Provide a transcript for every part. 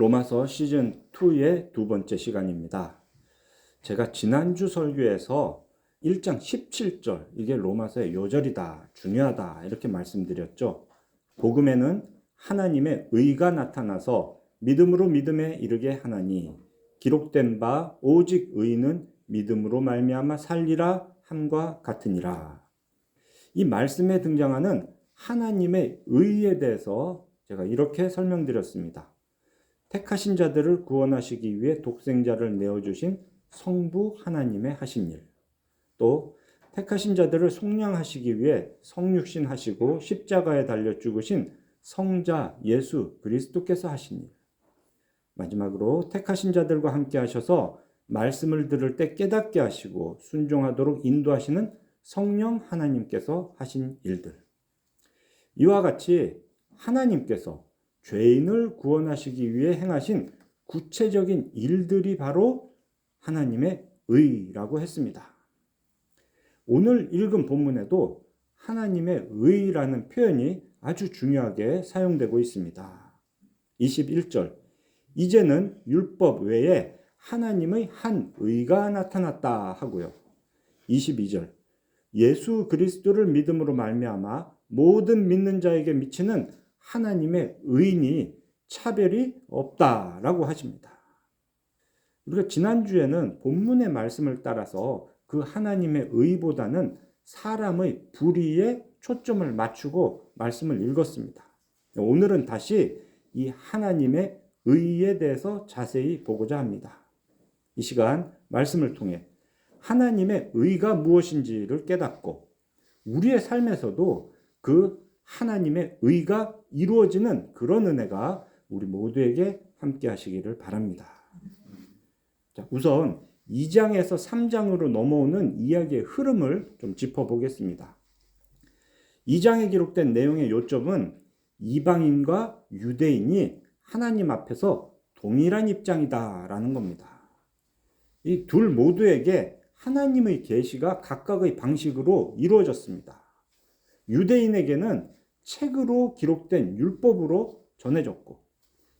로마서 시즌2의 두 번째 시간입니다. 제가 지난주 설교에서 1장 17절, 이게 로마서의 요절이다, 중요하다 이렇게 말씀드렸죠. 복음에는 하나님의 의가 나타나서 믿음으로 믿음에 이르게 하나니 기록된 바 오직 의인은 믿음으로 말미암아 살리라 함과 같으니라. 이 말씀에 등장하는 하나님의 의에 대해서 제가 이렇게 설명드렸습니다. 택하신 자들을 구원하시기 위해 독생자를 내어주신 성부 하나님의 하신 일, 또 택하신 자들을 속량하시기 위해 성육신 하시고 십자가에 달려 죽으신 성자 예수 그리스도께서 하신 일, 마지막으로 택하신 자들과 함께 하셔서 말씀을 들을 때 깨닫게 하시고 순종하도록 인도하시는 성령 하나님께서 하신 일들, 이와 같이 하나님께서 죄인을 구원하시기 위해 행하신 구체적인 일들이 바로 하나님의 의라고 했습니다. 오늘 읽은 본문에도 하나님의 의라는 표현이 아주 중요하게 사용되고 있습니다. 21절, 이제는 율법 외에 하나님의 한 의가 나타났다 하고요. 22절, 예수 그리스도를 믿음으로 말미암아 모든 믿는 자에게 미치는 하나님의 의인이 차별이 없다라고 하십니다. 우리가 지난주에는 본문의 말씀을 따라서 그 하나님의 의보다는 사람의 불의에 초점을 맞추고 말씀을 읽었습니다. 오늘은 다시 이 하나님의 의에 대해서 자세히 보고자 합니다. 이 시간 말씀을 통해 하나님의 의가 무엇인지를 깨닫고 우리의 삶에서도 그 하나님의 의가 이루어지는 그런 은혜가 우리 모두에게 함께 하시기를 바랍니다. 자, 우선 2장에서 3장으로 넘어오는 이야기의 흐름을 좀 짚어보겠습니다. 2장에 기록된 내용의 요점은 이방인과 유대인이 하나님 앞에서 동일한 입장이다라는 겁니다. 이 둘 모두에게 하나님의 계시가 각각의 방식으로 이루어졌습니다. 유대인에게는 책으로 기록된 율법으로 전해졌고,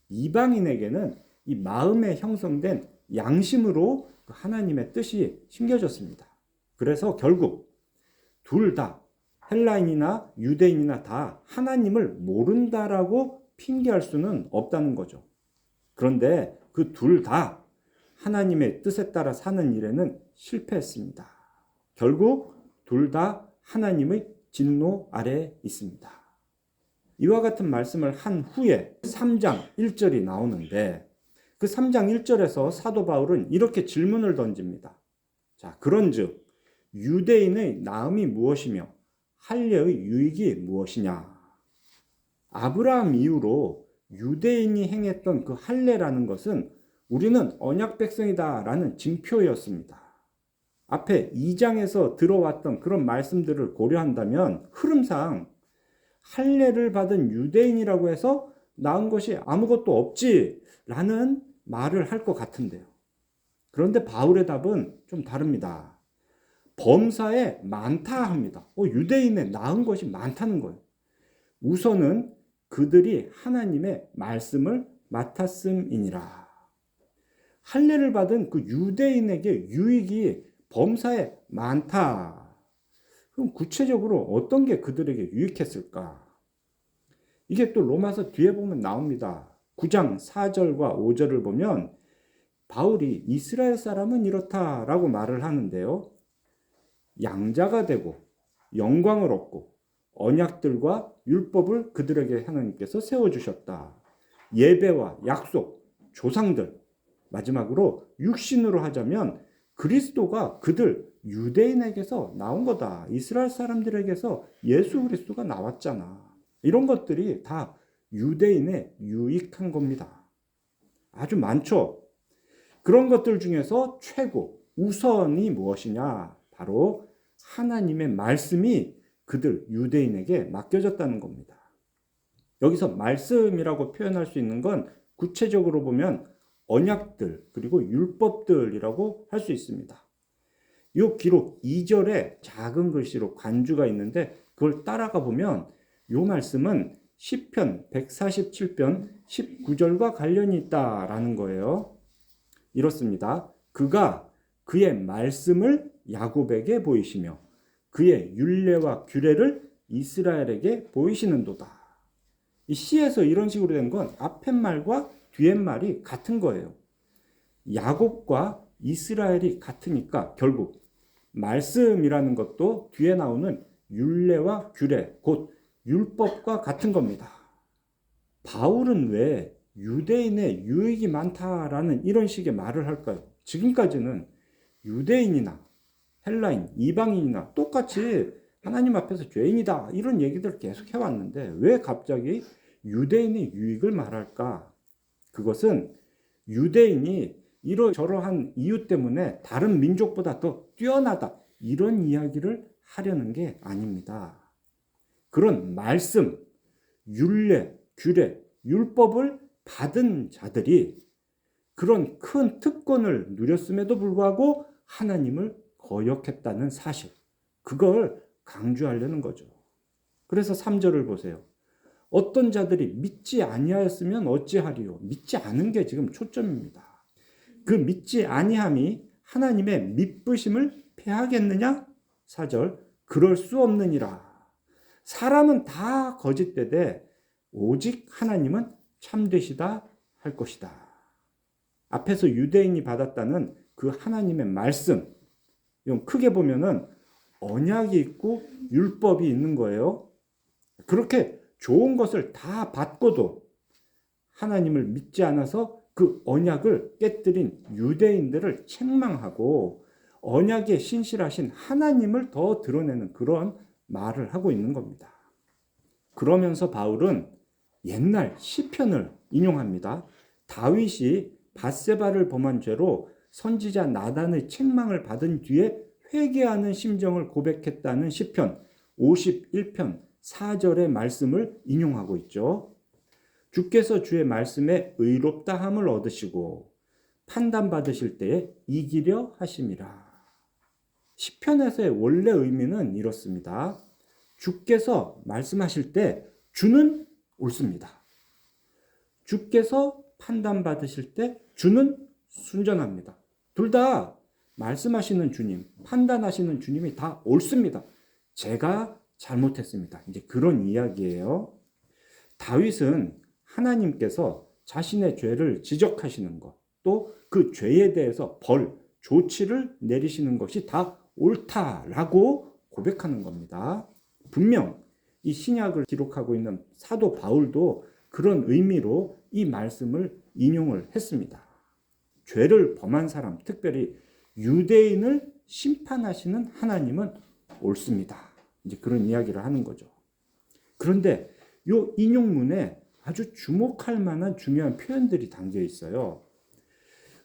이방인에게는 이 마음에 형성된 양심으로 하나님의 뜻이 심겨졌습니다. 그래서 결국 둘 다, 헬라인이나 유대인이나 다 하나님을 모른다라고 핑계할 수는 없다는 거죠. 그런데 그 둘 다 하나님의 뜻에 따라 사는 일에는 실패했습니다. 결국 둘 다 하나님의 진노 아래에 있습니다. 이와 같은 말씀을 한 후에 3장 1절이 나오는데, 그 3장 1절에서 사도 바울은 이렇게 질문을 던집니다. 자, 그런즉 유대인의 나음이 무엇이며 할례의 유익이 무엇이냐? 아브라함 이후로 유대인이 행했던 그 할례라는 것은 우리는 언약 백성이다라는 징표였습니다. 앞에 2장에서 들어왔던 그런 말씀들을 고려한다면 흐름상 할례를 받은 유대인이라고 해서 나은 것이 아무것도 없지라는 말을 할 것 같은데요. 그런데 바울의 답은 좀 다릅니다. 범사에 많다 합니다. 유대인의 나은 것이 많다는 거예요. 우선은 그들이 하나님의 말씀을 맡았음이니라. 할례를 받은 그 유대인에게 유익이 범사에 많다. 그럼 구체적으로 어떤 게 그들에게 유익했을까? 이게 또 로마서 뒤에 보면 나옵니다. 9장 4절과 5절을 보면 바울이 이스라엘 사람은 이렇다라고 말을 하는데요. 양자가 되고 영광을 얻고 언약들과 율법을 그들에게 하나님께서 세워주셨다. 예배와 약속, 조상들, 마지막으로 육신으로 하자면 그리스도가 그들 유대인에게서 나온 거다. 이스라엘 사람들에게서 예수 그리스도가 나왔잖아. 이런 것들이 다 유대인에 유익한 겁니다. 아주 많죠. 그런 것들 중에서 최고, 우선이 무엇이냐? 바로 하나님의 말씀이 그들 유대인에게 맡겨졌다는 겁니다. 여기서 말씀이라고 표현할 수 있는 건 구체적으로 보면 언약들 그리고 율법들이라고 할 수 있습니다. 이 기록 2절에 작은 글씨로 관주가 있는데 그걸 따라가 보면 이 말씀은 시편 147편 19절과 관련이 있다라는 거예요. 이렇습니다. 그가 그의 말씀을 야곱에게 보이시며 그의 율례와 규례를 이스라엘에게 보이시는도다. 이 시에서 이런 식으로 된 건 앞에 말과 뒤에 말이 같은 거예요. 야곱과 이스라엘이 같으니까 결국 말씀이라는 것도 뒤에 나오는 율례와 규례, 곧 율법과 같은 겁니다. 바울은 왜 유대인의 유익이 많다라는 이런 식의 말을 할까요? 지금까지는 유대인이나 헬라인, 이방인이나 똑같이 하나님 앞에서 죄인이다 이런 얘기들 계속 해왔는데 왜 갑자기 유대인의 유익을 말할까? 그것은 유대인이 이러저러한 이유 때문에 다른 민족보다 더 뛰어나다 이런 이야기를 하려는 게 아닙니다. 그런 말씀, 율례, 규례, 율법을 받은 자들이 그런 큰 특권을 누렸음에도 불구하고 하나님을 거역했다는 사실, 그걸 강조하려는 거죠. 그래서 3절을 보세요. 어떤 자들이 믿지 아니하였으면 어찌하리요? 믿지 않은 게 지금 초점입니다. 그 믿지 아니함이 하나님의 미쁘심을 패하겠느냐? 4절, 그럴 수 없느니라. 사람은 다 거짓되되 오직 하나님은 참되시다 할 것이다. 앞에서 유대인이 받았다는 그 하나님의 말씀, 이건 크게 보면은 언약이 있고 율법이 있는 거예요. 그렇게 좋은 것을 다 받고도 하나님을 믿지 않아서 그 언약을 깨뜨린 유대인들을 책망하고 언약에 신실하신 하나님을 더 드러내는 그런 말을 하고 있는 겁니다. 그러면서 바울은 옛날 시편을 인용합니다. 다윗이 밧세바를 범한 죄로 선지자 나단의 책망을 받은 뒤에 회개하는 심정을 고백했다는 시편 51편 4절의 말씀을 인용하고 있죠. 주께서 주의 말씀에 의롭다함을 얻으시고 판단받으실 때에 이기려 하심이라. 시편에서의 원래 의미는 이렇습니다. 주께서 말씀하실 때 주는 옳습니다. 주께서 판단받으실 때 주는 순전합니다. 둘 다 말씀하시는 주님, 판단하시는 주님이 다 옳습니다. 제가 잘못했습니다. 이제 그런 이야기예요. 다윗은 하나님께서 자신의 죄를 지적하시는 것, 또 그 죄에 대해서 조치를 내리시는 것이 다 옳다라고 고백하는 겁니다. 분명 이 신약을 기록하고 있는 사도 바울도 그런 의미로 이 말씀을 인용을 했습니다. 죄를 범한 사람, 특별히 유대인을 심판하시는 하나님은 옳습니다. 이제 그런 이야기를 하는 거죠. 그런데 이 인용문에 아주 주목할 만한 중요한 표현들이 담겨 있어요.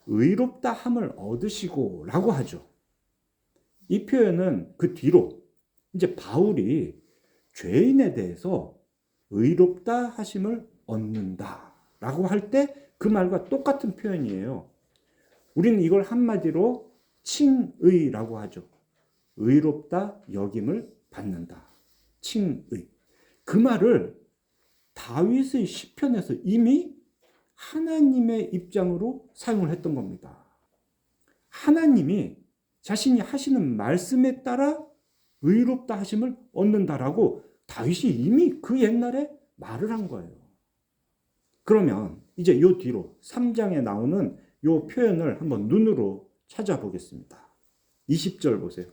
의롭다 함을 얻으시고 라고 하죠. 이 표현은 그 뒤로 이제 바울이 죄인에 대해서 의롭다 하심을 얻는다 라고 할 때 그 말과 똑같은 표현이에요. 우리는 이걸 한마디로 칭의라고 하죠. 의롭다 여김을 받는다. 칭의. 그 말을 다윗의 시편에서 이미 하나님의 입장으로 사용을 했던 겁니다. 하나님이 자신이 하시는 말씀에 따라 의롭다 하심을 얻는다라고 다윗이 이미 그 옛날에 말을 한 거예요. 그러면 이제 요 뒤로 3장에 나오는 요 표현을 한번 눈으로 찾아보겠습니다. 20절 보세요.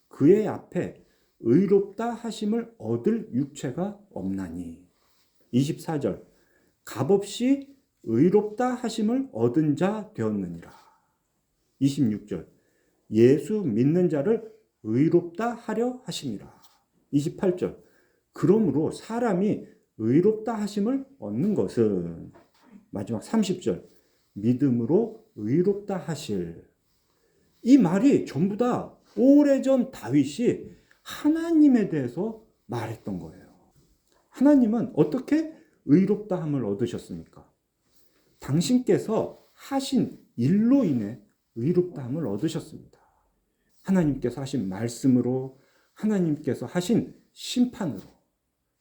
그의 앞에 의롭다 하심을 얻을 육체가 없나니. 24절. 값없이 의롭다 하심을 얻은 자 되었느니라. 26절. 예수 믿는 자를 의롭다 하려 하심이라. 28절. 그러므로 사람이 의롭다 하심을 얻는 것은 마지막 30절. 믿음으로 의롭다 하실. 이 말이 전부 다 오래전 다윗이 하나님에 대해서 말했던 거예요. 하나님은 어떻게 의롭다 함을 얻으셨습니까? 당신께서 하신 일로 인해 의롭다 함을 얻으셨습니다. 하나님께서 하신 말씀으로, 하나님께서 하신 심판으로,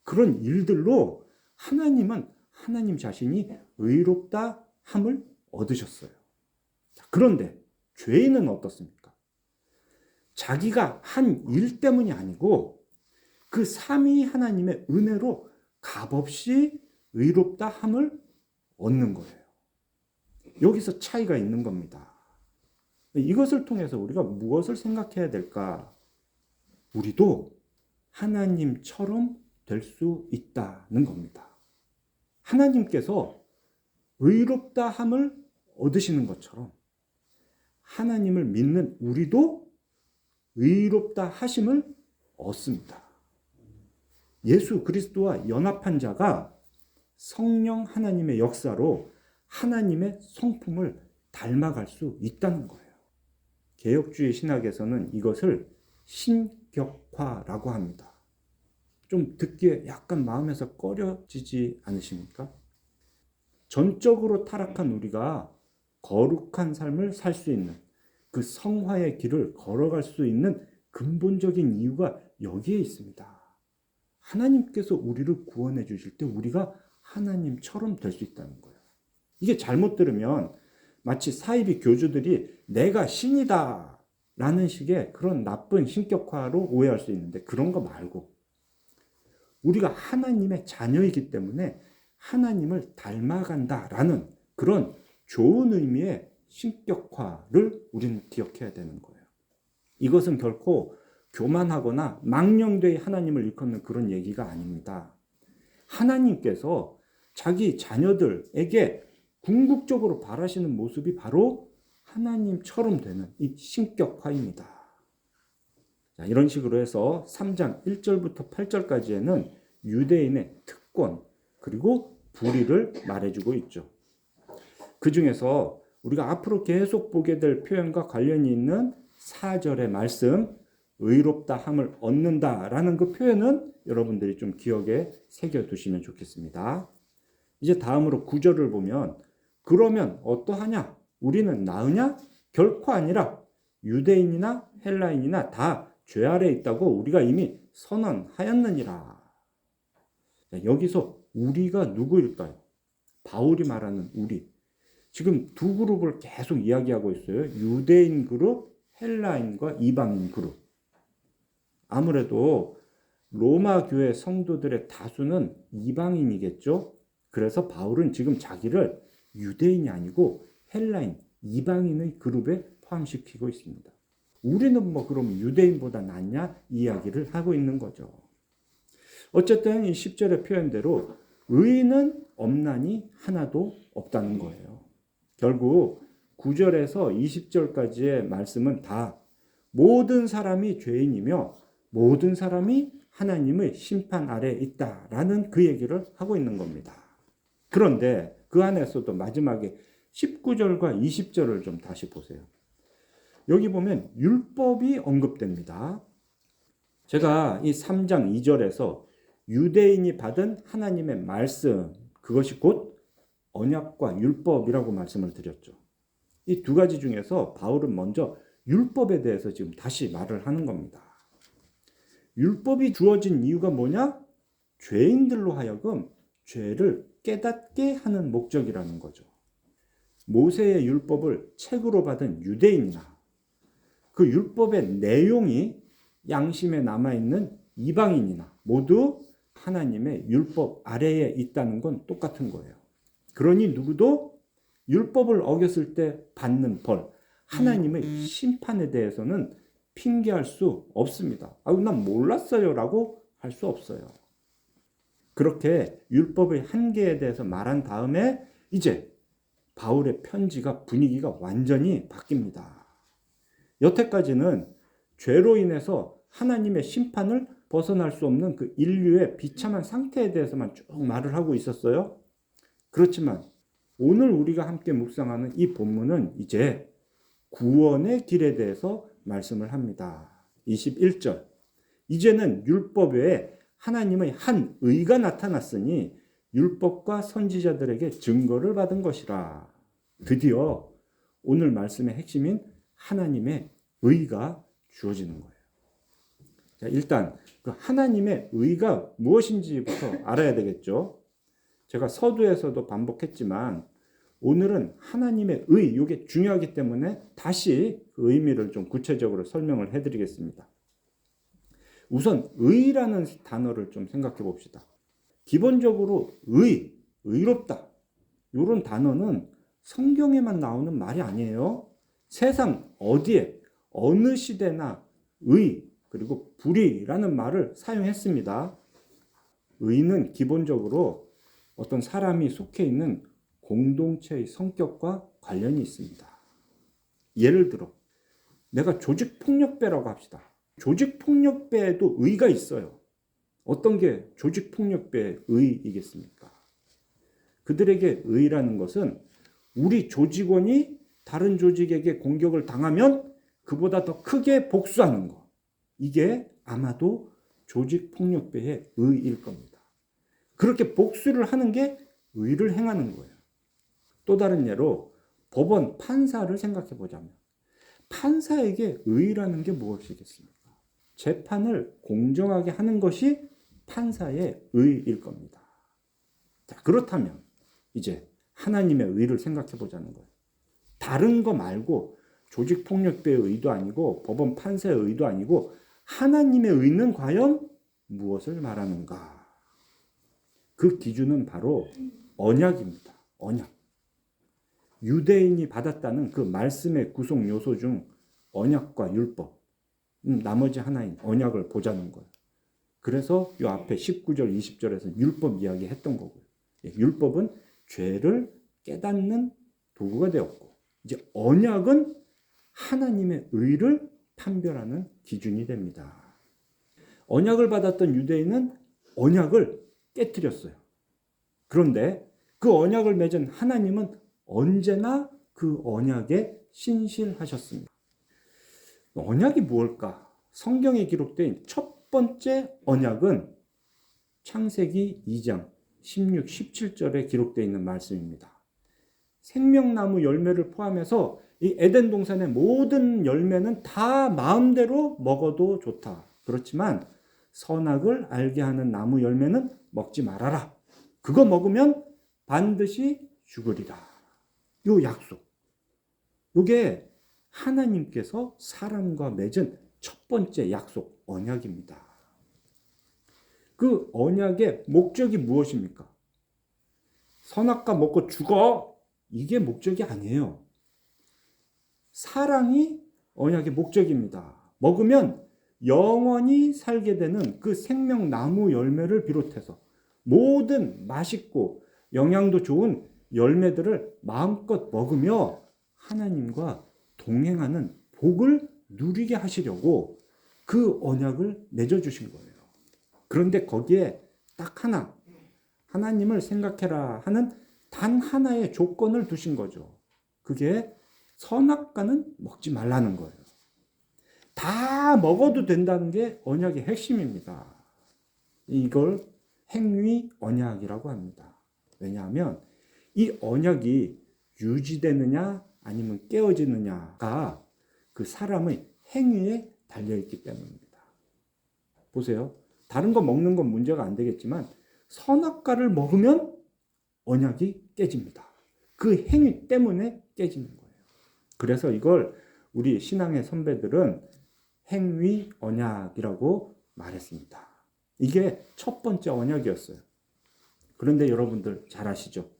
그런 일들로 하나님은 하나님 자신이 의롭다 함을 얻으셨어요. 그런데 죄인은 어떻습니까? 자기가 한 일 때문이 아니고 그 삼위 하나님의 은혜로 값없이 의롭다 함을 얻는 거예요. 여기서 차이가 있는 겁니다. 이것을 통해서 우리가 무엇을 생각해야 될까? 우리도 하나님처럼 될 수 있다는 겁니다. 하나님께서 의롭다 함을 얻으시는 것처럼 하나님을 믿는 우리도 의롭다 하심을 얻습니다. 예수 그리스도와 연합한 자가 성령 하나님의 역사로 하나님의 성품을 닮아갈 수 있다는 거예요. 개혁주의 신학에서는 이것을 신격화라고 합니다. 좀 듣기에 약간 마음에서 꺼려지지 않으십니까? 전적으로 타락한 우리가 거룩한 삶을 살 수 있는 그 성화의 길을 걸어갈 수 있는 근본적인 이유가 여기에 있습니다. 하나님께서 우리를 구원해 주실 때 우리가 하나님처럼 될 수 있다는 거예요. 이게 잘못 들으면 마치 사이비 교주들이 내가 신이다 라는 식의 그런 나쁜 신격화로 오해할 수 있는데, 그런 거 말고 우리가 하나님의 자녀이기 때문에 하나님을 닮아간다라는 그런 좋은 의미의 신격화를 우리는 기억해야 되는 거예요. 이것은 결코 교만하거나 망령되이 하나님을 일컫는 그런 얘기가 아닙니다. 하나님께서 자기 자녀들에게 궁극적으로 바라시는 모습이 바로 하나님처럼 되는 이 신격화입니다. 자, 이런 식으로 해서 3장 1절부터 8절까지에는 유대인의 특권 그리고 불의를 말해주고 있죠. 그 중에서 우리가 앞으로 계속 보게 될 표현과 관련이 있는 4절의 말씀, 의롭다 함을 얻는다라는 그 표현은 여러분들이 좀 기억에 새겨두시면 좋겠습니다. 이제 다음으로 9절을 보면, 그러면 어떠하냐? 우리는 나으냐? 결코 아니라 유대인이나 헬라인이나 다 죄 아래 있다고 우리가 이미 선언하였느니라. 여기서 우리가 누구일까요? 바울이 말하는 우리. 지금 두 그룹을 계속 이야기하고 있어요. 유대인 그룹, 헬라인과 이방인 그룹. 아무래도 로마 교회 성도들의 다수는 이방인이겠죠. 그래서 바울은 지금 자기를 유대인이 아니고 헬라인, 이방인의 그룹에 포함시키고 있습니다. 우리는 그럼 유대인보다 낫냐? 이야기를 하고 있는 거죠. 어쨌든 이 10절의 표현대로 의인은 없나니 하나도 없다는 거예요. 결국 9절에서 20절까지의 말씀은 다 모든 사람이 죄인이며 모든 사람이 하나님의 심판 아래에 있다라는 그 얘기를 하고 있는 겁니다. 그런데 그 안에서도 마지막에 19절과 20절을 좀 다시 보세요. 여기 보면 율법이 언급됩니다. 제가 이 3장 2절에서 유대인이 받은 하나님의 말씀, 그것이 곧 언약과 율법이라고 말씀을 드렸죠. 이 두 가지 중에서 바울은 먼저 율법에 대해서 지금 다시 말을 하는 겁니다. 율법이 주어진 이유가 뭐냐? 죄인들로 하여금 죄를 깨닫게 하는 목적이라는 거죠. 모세의 율법을 책으로 받은 유대인이나 그 율법의 내용이 양심에 남아있는 이방인이나 모두 하나님의 율법 아래에 있다는 건 똑같은 거예요. 그러니 누구도 율법을 어겼을 때 받는 벌, 하나님의 심판에 대해서는 핑계할 수 없습니다. 난 몰랐어요 라고 할 수 없어요. 그렇게 율법의 한계에 대해서 말한 다음에 이제 바울의 편지가 분위기가 완전히 바뀝니다. 여태까지는 죄로 인해서 하나님의 심판을 벗어날 수 없는 그 인류의 비참한 상태에 대해서만 쭉 말을 하고 있었어요. 그렇지만 오늘 우리가 함께 묵상하는 이 본문은 이제 구원의 길에 대해서 말씀을 합니다. 21절. 이제는 율법 외에 하나님의 한 의가 나타났으니 율법과 선지자들에게 증거를 받은 것이라. 드디어 오늘 말씀의 핵심인 하나님의 의가 주어지는 거예요. 자, 일단 그 하나님의 의가 무엇인지부터 알아야 되겠죠. 제가 서두에서도 반복했지만 오늘은 하나님의 의, 이게 중요하기 때문에 다시 그 의미를 좀 구체적으로 설명을 해드리겠습니다. 우선 의라는 단어를 좀 생각해 봅시다. 기본적으로 의롭다, 이런 단어는 성경에만 나오는 말이 아니에요. 세상 어디에 어느 시대나 그리고 불의라는 말을 사용했습니다. 의는 기본적으로 어떤 사람이 속해 있는 공동체의 성격과 관련이 있습니다. 예를 들어 내가 조직폭력배라고 합시다. 조직폭력배에도 의가 있어요. 어떤 게 조직폭력배의 의이겠습니까? 그들에게 의라는 것은 우리 조직원이 다른 조직에게 공격을 당하면 그보다 더 크게 복수하는 것. 이게 아마도 조직폭력배의 의일 겁니다. 그렇게 복수를 하는 게 의를 행하는 거예요. 또 다른 예로 법원 판사를 생각해 보자면 판사에게 의라는 게 무엇이겠습니까? 재판을 공정하게 하는 것이 판사의 의일 겁니다. 자, 그렇다면 이제 하나님의 의를 생각해 보자는 거예요. 다른 거 말고 조직폭력배의 의도 아니고 법원 판사의 의도 아니고 하나님의 의는 과연 무엇을 말하는가? 그 기준은 바로 언약입니다. 언약. 유대인이 받았다는 그 말씀의 구속 요소 중 언약과 율법, 나머지 하나인 언약을 보자는 거예요. 그래서 이 앞에 19절, 20절에서 율법 이야기했던 거고요. 율법은 죄를 깨닫는 도구가 되었고, 이제 언약은 하나님의 의를 판별하는 기준이 됩니다. 언약을 받았던 유대인은 언약을 깨뜨렸어요. 그런데 그 언약을 맺은 하나님은 언제나 그 언약에 신실하셨습니다. 언약이 무엇일까? 성경에 기록된 첫 번째 언약은 창세기 2장 16, 17절에 기록되어 있는 말씀입니다. 생명나무 열매를 포함해서 이 에덴 동산의 모든 열매는 다 마음대로 먹어도 좋다. 그렇지만 선악을 알게 하는 나무 열매는 먹지 말아라. 그거 먹으면 반드시 죽으리라. 요 약속. 요게 하나님께서 사람과 맺은 첫 번째 약속, 언약입니다. 그 언약의 목적이 무엇입니까? 선악과 먹고 죽어. 이게 목적이 아니에요. 사랑이 언약의 목적입니다. 먹으면 영원히 살게 되는 그 생명나무 열매를 비롯해서 모든 맛있고 영양도 좋은 열매들을 마음껏 먹으며 하나님과 동행하는 복을 누리게 하시려고 그 언약을 맺어주신 거예요. 그런데 거기에 딱 하나, 하나님을 생각해라 하는 단 하나의 조건을 두신 거죠. 그게 선악과는 먹지 말라는 거예요. 다 먹어도 된다는 게 언약의 핵심입니다. 이걸 행위 언약이라고 합니다. 왜냐하면 이 언약이 유지되느냐 아니면 깨어지느냐가 그 사람의 행위에 달려있기 때문입니다. 보세요. 다른 거 먹는 건 문제가 안 되겠지만 선악과를 먹으면 언약이 깨집니다. 그 행위 때문에 깨지는 거예요. 그래서 이걸 우리 신앙의 선배들은 행위 언약이라고 말했습니다. 이게 첫 번째 언약이었어요. 그런데 여러분들 잘 아시죠?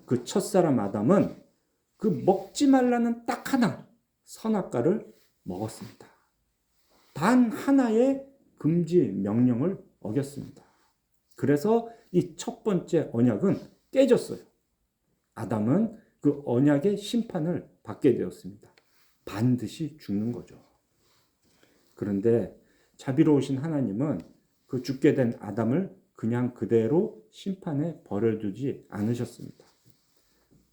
그 첫사람 아담은 그 먹지 말라는 딱 하나 선악과를 먹었습니다. 단 하나의 금지 명령을 어겼습니다. 그래서 이 첫 번째 언약은 깨졌어요. 아담은 그 언약의 심판을 받게 되었습니다. 반드시 죽는 거죠. 그런데 자비로우신 하나님은 그 죽게 된 아담을 그냥 그대로 심판에 버려두지 않으셨습니다.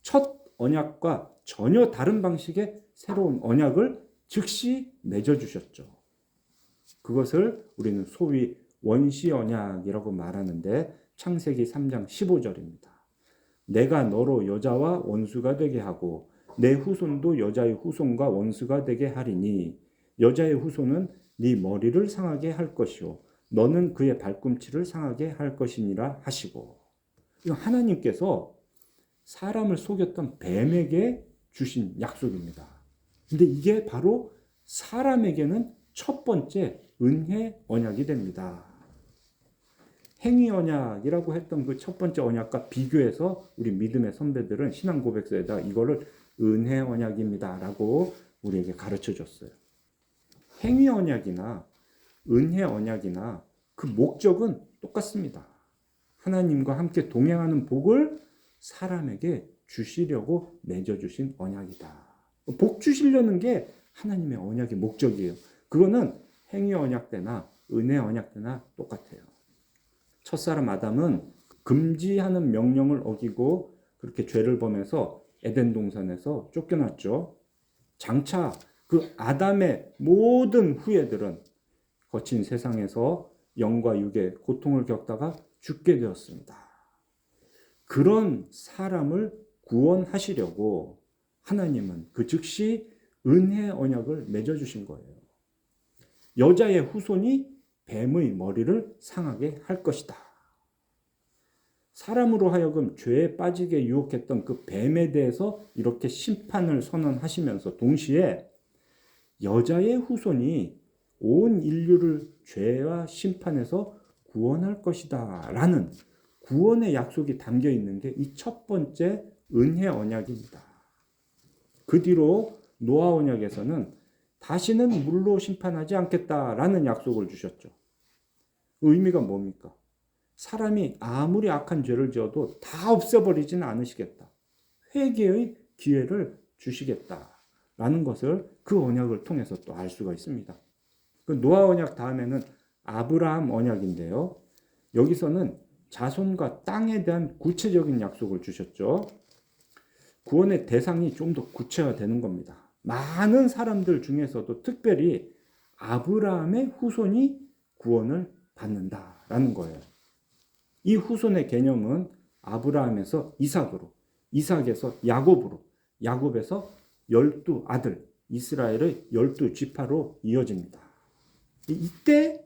첫 언약과 전혀 다른 방식의 새로운 언약을 즉시 맺어주셨죠. 그것을 우리는 소위 원시 언약이라고 말하는데 창세기 3장 15절입니다. 내가 너로 여자와 원수가 되게 하고 내 후손도 여자의 후손과 원수가 되게 하리니 여자의 후손은 네 머리를 상하게 할 것이요 너는 그의 발꿈치를 상하게 할 것이니라 하시고 이거 하나님께서 사람을 속였던 뱀에게 주신 약속입니다. 근데 이게 바로 사람에게는 첫 번째 은혜 언약이 됩니다. 행위 언약이라고 했던 그 첫 번째 언약과 비교해서 우리 믿음의 선배들은 신앙 고백서에다 이거를 은혜 언약입니다 라고 우리에게 가르쳐 줬어요. 행위 언약이나 은혜 언약이나 그 목적은 똑같습니다. 하나님과 함께 동행하는 복을 사람에게 주시려고 맺어주신 언약이다. 복 주시려는 게 하나님의 언약의 목적이에요. 그거는 행위 언약 때나 은혜 언약 때나 똑같아요. 첫사람 아담은 금지하는 명령을 어기고 그렇게 죄를 범해서 에덴 동산에서 쫓겨났죠. 장차 그 아담의 모든 후예들은 거친 세상에서 영과 육의 고통을 겪다가 죽게 되었습니다. 그런 사람을 구원하시려고 하나님은 그 즉시 은혜 언약을 맺어주신 거예요. 여자의 후손이 뱀의 머리를 상하게 할 것이다. 사람으로 하여금 죄에 빠지게 유혹했던 그 뱀에 대해서 이렇게 심판을 선언하시면서 동시에 여자의 후손이 온 인류를 죄와 심판에서 구원할 것이다 라는 구원의 약속이 담겨 있는 게 이 첫 번째 은혜 언약입니다. 그 뒤로 노아 언약에서는 다시는 물로 심판하지 않겠다라는 약속을 주셨죠. 의미가 뭡니까? 사람이 아무리 악한 죄를 지어도 다 없애버리지는 않으시겠다. 회개의 기회를 주시겠다라는 것을 그 언약을 통해서 또 알 수가 있습니다. 그 노아 언약 다음에는 아브라함 언약인데요. 여기서는 자손과 땅에 대한 구체적인 약속을 주셨죠. 구원의 대상이 좀 더 구체화되는 겁니다. 많은 사람들 중에서도 특별히 아브라함의 후손이 구원을 받는다라는 거예요. 이 후손의 개념은 아브라함에서 이삭으로, 이삭에서 야곱으로, 야곱에서 12아들, 이스라엘의 12지파로 이어집니다. 이때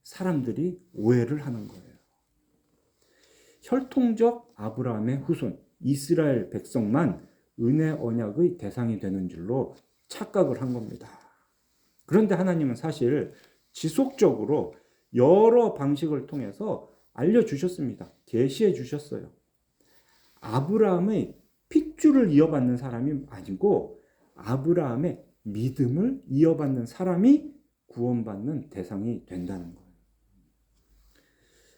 사람들이 오해를 하는 거예요. 혈통적 아브라함의 후손, 이스라엘 백성만 은혜 언약의 대상이 되는 줄로 착각을 한 겁니다. 그런데 하나님은 사실 지속적으로 여러 방식을 통해서 알려주셨습니다. 계시해 주셨어요. 아브라함의 핏줄을 이어받는 사람이 아니고 아브라함의 믿음을 이어받는 사람이 구원받는 대상이 된다는 거예요.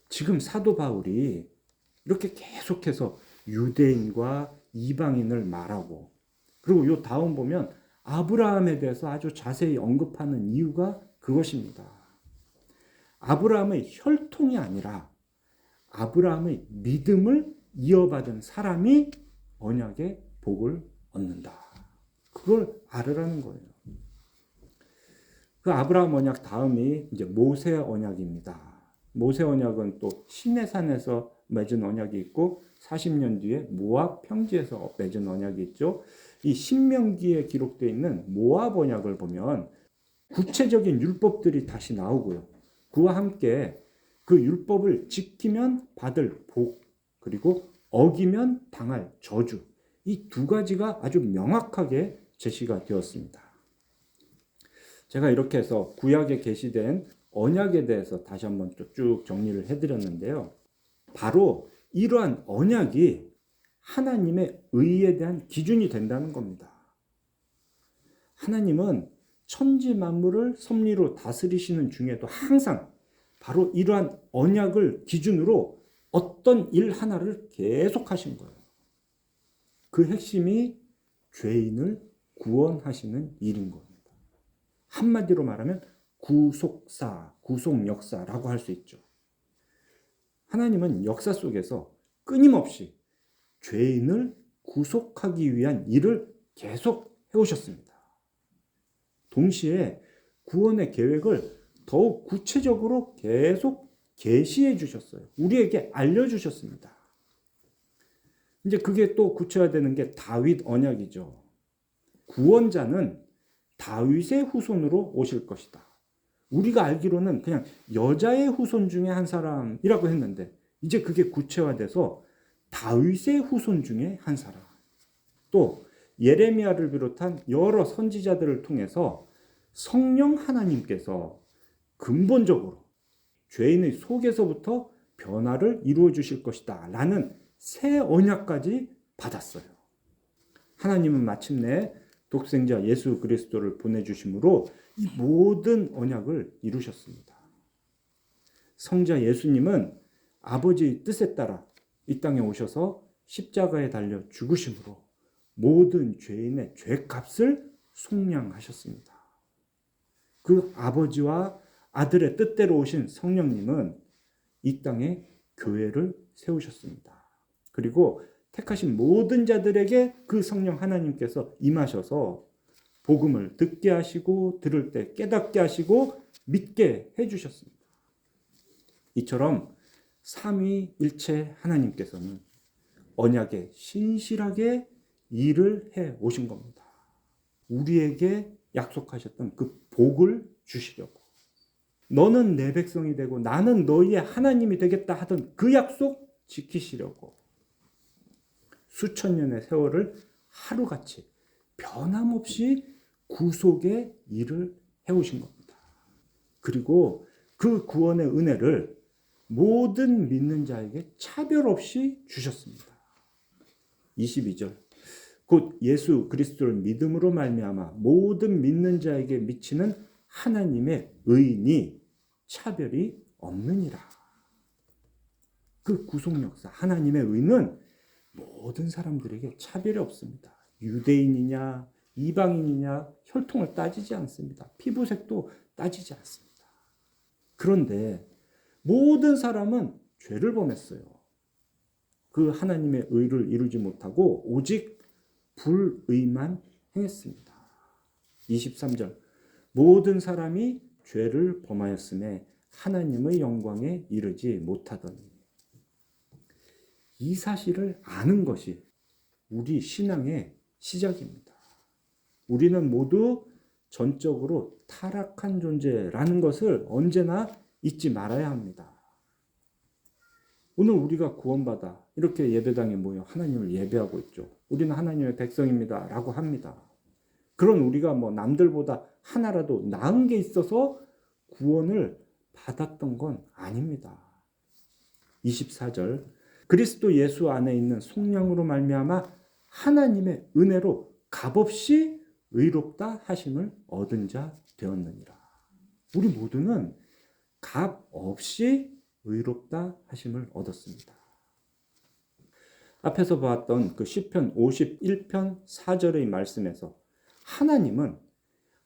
지금 사도 바울이 이렇게 계속해서 유대인과 이방인을 말하고 그리고 요 다음 보면 아브라함에 대해서 아주 자세히 언급하는 이유가 그것입니다. 아브라함의 혈통이 아니라 아브라함의 믿음을 이어받은 사람이 언약의 복을 얻는다. 그걸 알으라는 거예요. 그 아브라함 언약 다음이 이제 모세 언약입니다. 모세 언약은 또 시내산에서 맺은 언약이 있고 40년 뒤에 모압 평지에서 맺은 언약이 있죠. 이 신명기에 기록되어 있는 모압 언약을 보면 구체적인 율법들이 다시 나오고요. 그와 함께 그 율법을 지키면 받을 복, 그리고 어기면 당할 저주, 이 두 가지가 아주 명확하게 제시가 되었습니다. 제가 이렇게 해서 구약에 게시된 언약에 대해서 다시 한번 쭉 정리를 해드렸는데요. 바로 이러한 언약이 하나님의 의에 대한 기준이 된다는 겁니다. 하나님은 천지 만물을 섭리로 다스리시는 중에도 항상 바로 이러한 언약을 기준으로 어떤 일 하나를 계속 하신 거예요. 그 핵심이 죄인을 구원하시는 일인 겁니다. 한마디로 말하면 구속사, 구속역사라고 할 수 있죠. 하나님은 역사 속에서 끊임없이 죄인을 구속하기 위한 일을 계속 해오셨습니다. 동시에 구원의 계획을 더욱 구체적으로 계속 계시해 주셨어요. 우리에게 알려주셨습니다. 이제 그게 또 구체화되는 게 다윗 언약이죠. 구원자는 다윗의 후손으로 오실 것이다. 우리가 알기로는 그냥 여자의 후손 중에 한 사람이라고 했는데 이제 그게 구체화돼서 다윗의 후손 중에 한 사람. 또 예레미야를 비롯한 여러 선지자들을 통해서 성령 하나님께서 근본적으로 죄인의 속에서부터 변화를 이루어 주실 것이다 라는 새 언약까지 받았어요. 하나님은 마침내 독생자 예수 그리스도를 보내주심으로 이 모든 언약을 이루셨습니다. 성자 예수님은 아버지의 뜻에 따라 이 땅에 오셔서 십자가에 달려 죽으심으로 모든 죄인의 죄값을 속량하셨습니다. 그 아버지와 아들의 뜻대로 오신 성령님은 이 땅에 교회를 세우셨습니다. 그리고 택하신 모든 자들에게 그 성령 하나님께서 임하셔서 복음을 듣게 하시고 들을 때 깨닫게 하시고 믿게 해주셨습니다. 이처럼 삼위일체 하나님께서는 언약에 신실하게 일을 해 오신 겁니다. 우리에게 약속하셨던 그 복을 주시려고. 너는 내 백성이 되고 나는 너희의 하나님이 되겠다 하던 그 약속 지키시려고 수천 년의 세월을 하루같이 변함없이 구속의 일을 해오신 겁니다. 그리고 그 구원의 은혜를 모든 믿는 자에게 차별 없이 주셨습니다. 22절 곧 예수 그리스도를 믿음으로 말미암아 모든 믿는 자에게 미치는 하나님의 의인이 차별이 없느니라. 그 구속 역사 하나님의 의는 모든 사람들에게 차별이 없습니다. 유대인이냐 이방인이냐 혈통을 따지지 않습니다. 피부색도 따지지 않습니다. 그런데 모든 사람은 죄를 범했어요. 그 하나님의 의를 이루지 못하고 오직 불의만 행했습니다. 23절 모든 사람이 죄를 범하였음에 하나님의 영광에 이르지 못하더니. 이 사실을 아는 것이 우리 신앙의 시작입니다. 우리는 모두 전적으로 타락한 존재라는 것을 언제나 잊지 말아야 합니다. 오늘 우리가 구원받아 이렇게 예배당에 모여 하나님을 예배하고 있죠. 우리는 하나님의 백성입니다 라고 합니다. 그런 우리가 남들보다 하나라도 나은 게 있어서 구원을 받았던 건 아닙니다. 24절 그리스도 예수 안에 있는 속량으로 말미암아 하나님의 은혜로 값없이 의롭다 하심을 얻은 자 되었느니라. 우리 모두는 값없이 의롭다 하심을 얻었습니다. 앞에서 봤던 그 시편 51편 4절의 말씀에서 하나님은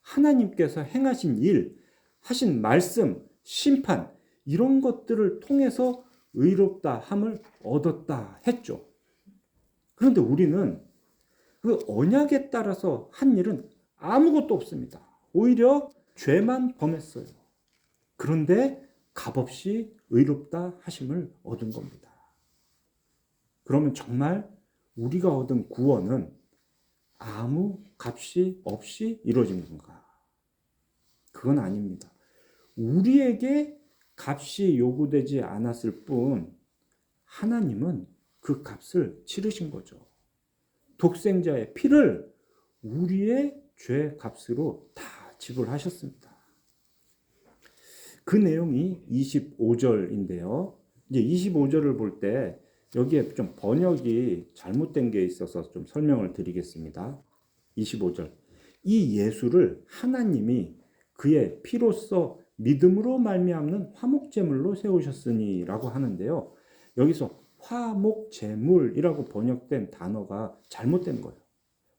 하나님께서 행하신 일, 하신 말씀, 심판 이런 것들을 통해서 의롭다 함을 얻었다 했죠. 그런데 우리는 그 언약에 따라서 한 일은 아무것도 없습니다. 오히려 죄만 범했어요. 그런데 값없이 의롭다 하심을 얻은 겁니다. 그러면 정말 우리가 얻은 구원은 아무 값이 없이 이루어진 건가? 그건 아닙니다. 우리에게 값이 요구되지 않았을 뿐 하나님은 그 값을 치르신 거죠. 독생자의 피를 우리의 죄 값으로 다 지불하셨습니다. 그 내용이 25절인데요. 이제 25절을 볼 때 여기에 좀 번역이 잘못된 게 있어서 좀 설명을 드리겠습니다. 25절. 이 예수를 하나님이 그의 피로써 믿음으로 말미암는 화목제물로 세우셨으니라고 하는데요. 여기서 화목제물이라고 번역된 단어가 잘못된 거예요.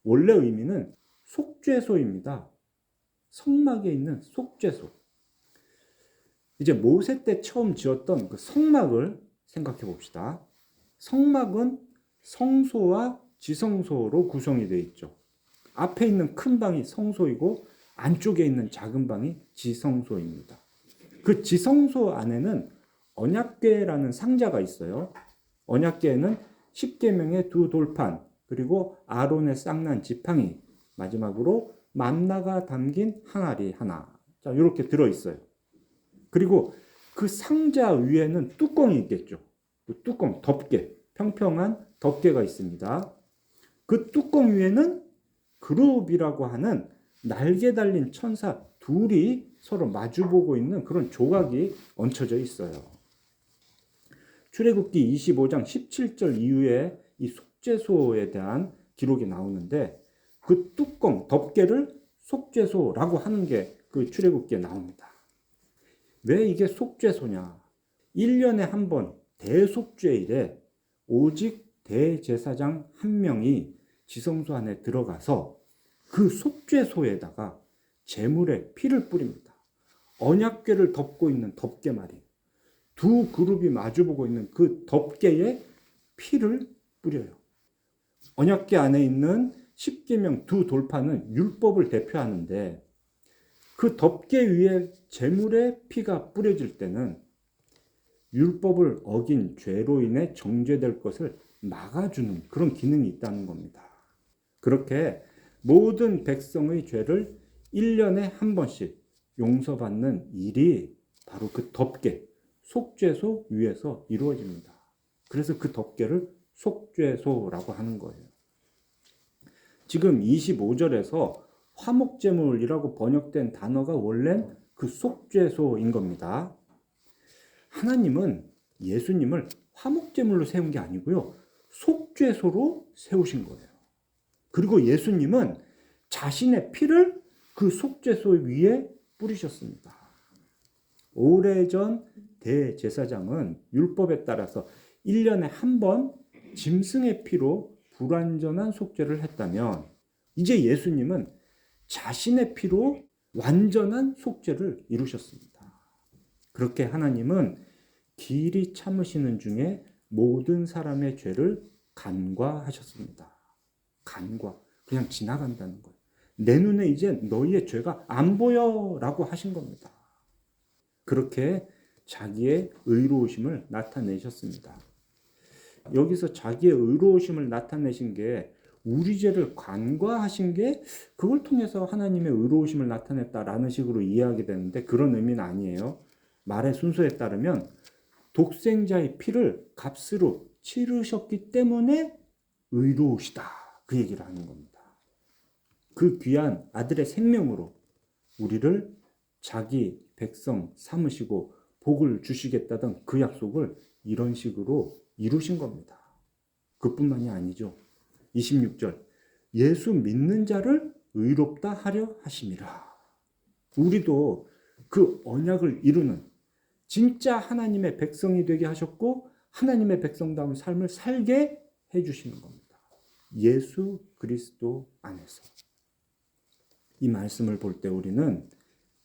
원래 의미는 속죄소입니다. 성막에 있는 속죄소. 이제 모세 때 처음 지었던 그 성막을 생각해 봅시다. 성막은 성소와 지성소로 구성이 되어 있죠. 앞에 있는 큰 방이 성소이고 안쪽에 있는 작은 방이 지성소입니다. 그 지성소 안에는 언약궤라는 상자가 있어요. 언약궤에는 십계명의 두 돌판, 그리고 아론의 쌍난 지팡이, 마지막으로 만나가 담긴 항아리 하나. 자, 이렇게 들어있어요. 그리고 그 상자 위에는 뚜껑이 있겠죠. 그 뚜껑 덮개, 평평한 덮개가 있습니다. 그 뚜껑 위에는 그룹이라고 하는 날개 달린 천사 둘이 서로 마주보고 있는 그런 조각이 얹혀져 있어요. 출애굽기 25장 17절 이후에 이 속죄소에 대한 기록이 나오는데 그 뚜껑, 덮개를 속죄소라고 하는 게 그 출애굽기에 나옵니다. 왜 이게 속죄소냐? 1년에 한 번 대속죄일에 오직 대제사장 한 명이 지성소 안에 들어가서 그 속죄소에다가 제물의 피를 뿌립니다. 언약궤를 덮고 있는 덮개 말이에요. 두 그룹이 마주보고 있는 그 덮개에 피를 뿌려요. 언약궤 안에 있는 십계명 두 돌파는 율법을 대표하는데 그 덮개 위에 제물의 피가 뿌려질 때는 율법을 어긴 죄로 인해 정죄될 것을 막아주는 그런 기능이 있다는 겁니다. 그렇게 모든 백성의 죄를 1년에 한 번씩 용서받는 일이 바로 그 덮개, 속죄소 위에서 이루어집니다. 그래서 그 덮개를 속죄소라고 하는 거예요. 지금 25절에서 화목제물이라고 번역된 단어가 원래는 그 속죄소인 겁니다. 하나님은 예수님을 화목제물로 세운 게 아니고요. 속죄소로 세우신 거예요. 그리고 예수님은 자신의 피를 그 속죄소 위에 뿌리셨습니다. 오래전 대제사장은 율법에 따라서 1년에 한 번 짐승의 피로 불완전한 속죄를 했다면 이제 예수님은 자신의 피로 완전한 속죄를 이루셨습니다. 그렇게 하나님은 길이 참으시는 중에 모든 사람의 죄를 간과하셨습니다. 간과, 그냥 지나간다는 거예요. 내 눈에 이제 너희의 죄가 안 보여라고 하신 겁니다. 그렇게 자기의 의로우심을 나타내셨습니다. 여기서 자기의 의로우심을 나타내신 게 우리 죄를 간과하신 게 그걸 통해서 하나님의 의로우심을 나타냈다라는 식으로 이해하게 되는데 그런 의미는 아니에요. 말의 순서에 따르면 독생자의 피를 값으로 치르셨기 때문에 의로우시다. 그 얘기를 하는 겁니다. 그 귀한 아들의 생명으로 우리를 자기 백성 삼으시고 복을 주시겠다던 그 약속을 이런 식으로 이루신 겁니다. 그뿐만이 아니죠. 26절 예수 믿는 자를 의롭다 하려 하심이라. 우리도 그 언약을 이루는 진짜 하나님의 백성이 되게 하셨고 하나님의 백성다운 삶을 살게 해주시는 겁니다. 예수 그리스도 안에서. 이 말씀을 볼 때 우리는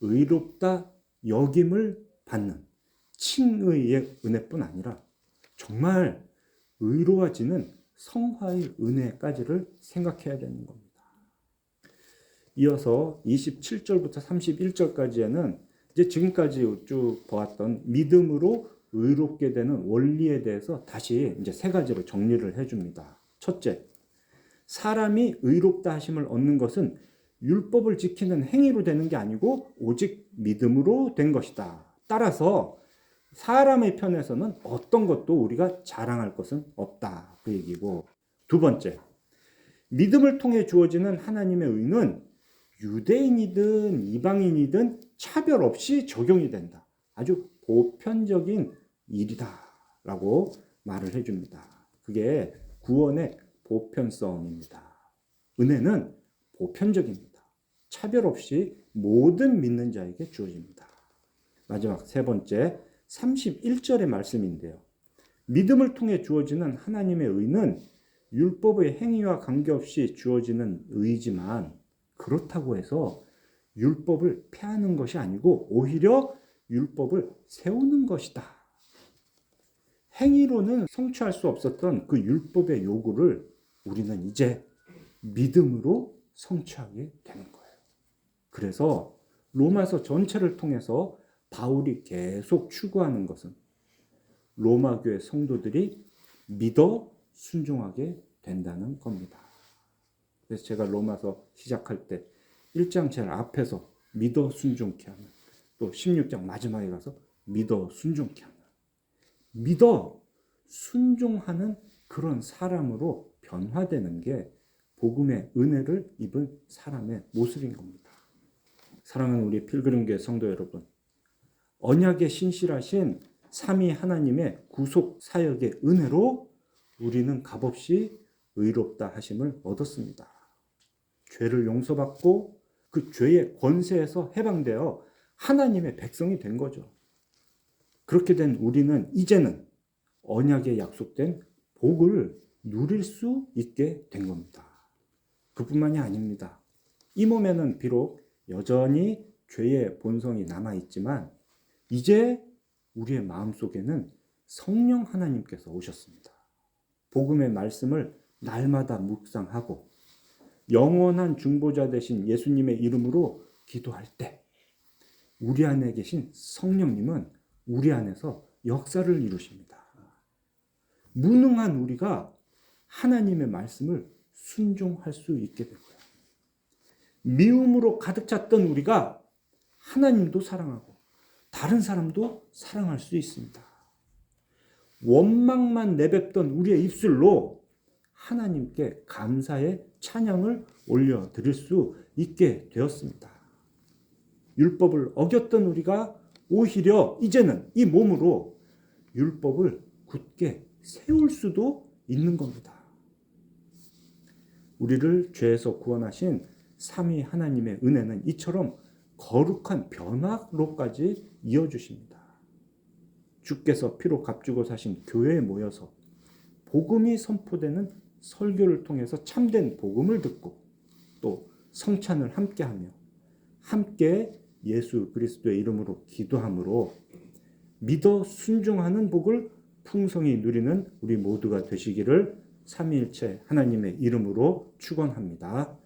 의롭다 여김을 받는 칭의의 은혜뿐 아니라 정말 의로워지는 성화의 은혜까지를 생각해야 되는 겁니다. 이어서 27절부터 31절까지에는 이제 지금까지 쭉 보았던 믿음으로 의롭게 되는 원리에 대해서 다시 이제 세 가지로 정리를 해줍니다. 첫째, 사람이 의롭다 하심을 얻는 것은 율법을 지키는 행위로 되는 게 아니고 오직 믿음으로 된 것이다. 따라서 사람의 편에서는 어떤 것도 우리가 자랑할 것은 없다. 그 얘기고. 두 번째, 믿음을 통해 주어지는 하나님의 의는 유대인이든 이방인이든 차별 없이 적용이 된다. 아주 보편적인 일이다. 라고 말을 해줍니다. 그게 구원의 보편성입니다. 은혜는 보편적입니다. 차별 없이 모든 믿는 자에게 주어집니다. 마지막 세 번째, 31절의 말씀인데요. 믿음을 통해 주어지는 하나님의 의는 율법의 행위와 관계없이 주어지는 의지만 그렇다고 해서 율법을 폐하는 것이 아니고 오히려 율법을 세우는 것이다. 행위로는 성취할 수 없었던 그 율법의 요구를 우리는 이제 믿음으로 성취하게 되는 거예요. 그래서 로마서 전체를 통해서 바울이 계속 추구하는 것은 로마 교회 성도들이 믿어 순종하게 된다는 겁니다. 그래서 제가 로마서 시작할 때 1장 제일 앞에서 믿어 순종케 하는, 또 16장 마지막에 가서 믿어 순종케 하는, 믿어 순종하는 그런 사람으로 변화되는 게 복음의 은혜를 입은 사람의 모습인 겁니다. 사랑하는 우리 필그림교회 성도 여러분, 언약에 신실하신 삼위 하나님의 구속 사역의 은혜로 우리는 값없이 의롭다 하심을 얻었습니다. 죄를 용서받고 그 죄의 권세에서 해방되어 하나님의 백성이 된 거죠. 그렇게 된 우리는 이제는 언약에 약속된 복을 누릴 수 있게 된 겁니다. 그뿐만이 아닙니다. 이 몸에는 비록 여전히 죄의 본성이 남아있지만 이제 우리의 마음속에는 성령 하나님께서 오셨습니다. 복음의 말씀을 날마다 묵상하고 영원한 중보자 되신 예수님의 이름으로 기도할 때 우리 안에 계신 성령님은 우리 안에서 역사를 이루십니다. 무능한 우리가 하나님의 말씀을 순종할 수 있게 되고요. 미움으로 가득 찼던 우리가 하나님도 사랑하고 다른 사람도 사랑할 수 있습니다. 원망만 내뱉던 우리의 입술로 하나님께 감사의 찬양을 올려드릴 수 있게 되었습니다. 율법을 어겼던 우리가 오히려 이제는 이 몸으로 율법을 굳게 세울 수도 있는 겁니다. 우리를 죄에서 구원하신 삼위 하나님의 은혜는 이처럼 거룩한 변화로까지 이어주십니다. 주께서 피로 값주고 사신 교회에 모여서 복음이 선포되는 설교를 통해서 참된 복음을 듣고 또 성찬을 함께하며 함께 예수 그리스도의 이름으로 기도함으로 믿어 순종하는 복을 풍성히 누리는 우리 모두가 되시기를 삼위일체 하나님의 이름으로 축원합니다.